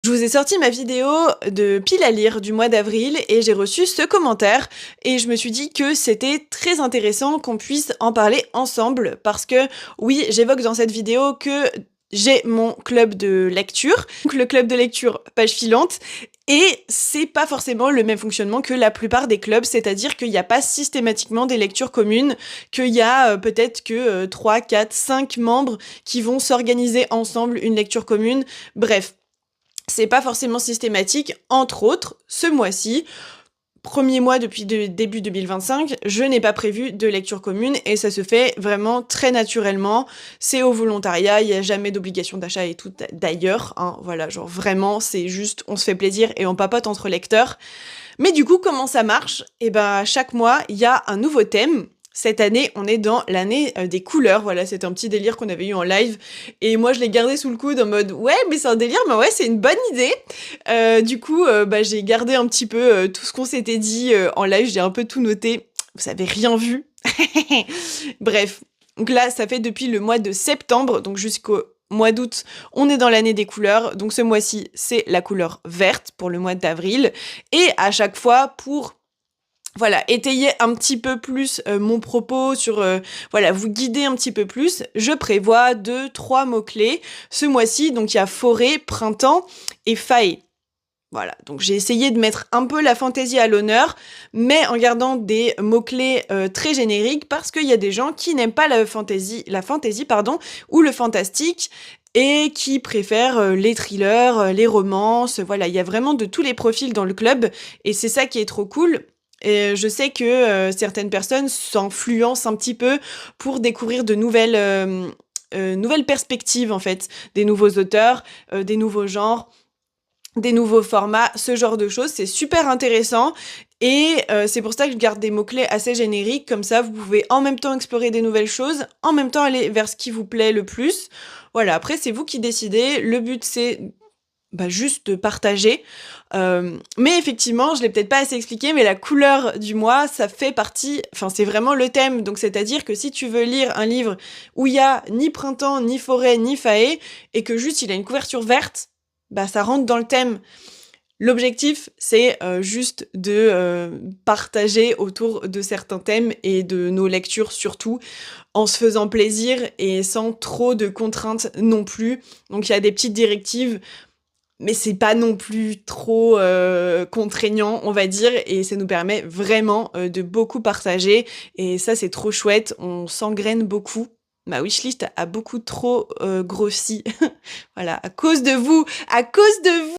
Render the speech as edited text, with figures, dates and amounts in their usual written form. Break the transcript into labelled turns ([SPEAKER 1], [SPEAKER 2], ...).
[SPEAKER 1] Je vous ai sorti ma vidéo de pile à lire du mois d'avril et j'ai reçu ce commentaire et je me suis dit que c'était très intéressant qu'on puisse en parler ensemble parce que oui, j'évoque dans cette vidéo que j'ai mon club de lecture, donc le club de lecture page filante, et c'est pas forcément le même fonctionnement que la plupart des clubs, c'est-à-dire qu'il n'y a pas systématiquement des lectures communes, qu'il y a peut-être que 3, 4, 5 membres qui vont s'organiser ensemble une lecture commune. Bref, c'est pas forcément systématique. Entre autres, ce mois-ci, premier mois depuis début 2025, je n'ai pas prévu de lecture commune et ça se fait vraiment très naturellement. C'est au volontariat, il n'y a jamais d'obligation d'achat et tout d'ailleurs, hein, voilà, genre vraiment, c'est juste, on se fait plaisir et on papote entre lecteurs. Mais du coup, comment ça marche? Eh ben, chaque mois, il y a un nouveau thème. Cette année, on est dans l'année des couleurs. Voilà, c'était un petit délire qu'on avait eu en live. Et moi, je l'ai gardé sous le coude en mode ouais, mais c'est un délire, mais ouais, c'est une bonne idée. Du coup, bah, j'ai gardé un petit peu tout ce qu'on s'était dit en live. J'ai un peu tout noté. Vous avez rien vu. Bref. Donc là, ça fait depuis le mois de septembre, donc jusqu'au mois d'août, on est dans l'année des couleurs. Donc ce mois-ci, c'est la couleur verte pour le mois d'avril. Et à chaque fois, pour voilà, étayer un petit peu plus mon propos sur, voilà, vous guider un petit peu plus, je prévois 2-3 mots-clés ce mois-ci. Donc il y a forêt, printemps et faille. Voilà, donc j'ai essayé de mettre un peu la fantaisie à l'honneur, mais en gardant des mots-clés très génériques, parce qu'il y a des gens qui n'aiment pas la fantaisie, pardon, ou le fantastique, et qui préfèrent les thrillers, les romances. Voilà, il y a vraiment de tous les profils dans le club, et c'est ça qui est trop cool. Et je sais que certaines personnes s'influencent un petit peu pour découvrir de nouvelles perspectives, en fait, des nouveaux auteurs, des nouveaux genres, des nouveaux formats, ce genre de choses. C'est super intéressant et c'est pour ça que je garde des mots-clés assez génériques. Comme ça, vous pouvez en même temps explorer des nouvelles choses, en même temps aller vers ce qui vous plaît le plus. Voilà, après, c'est vous qui décidez. Le but, c'est bah, juste de partager. Mais effectivement, je l'ai peut-être pas assez expliqué, mais la couleur du mois, ça fait partie... Enfin, c'est vraiment le thème. Donc, c'est-à-dire que si tu veux lire un livre où il y a ni printemps, ni forêt, ni faée, et que juste il a une couverture verte, bah ça rentre dans le thème. L'objectif, c'est juste de partager autour de certains thèmes et de nos lectures surtout, en se faisant plaisir et sans trop de contraintes non plus. Donc il y a des petites directives, mais c'est pas non plus trop contraignant, on va dire, et ça nous permet vraiment de beaucoup partager. Et ça, c'est trop chouette, on s'engraine beaucoup. Ma wishlist a beaucoup trop grossi. Voilà, à cause de vous, à cause de vous.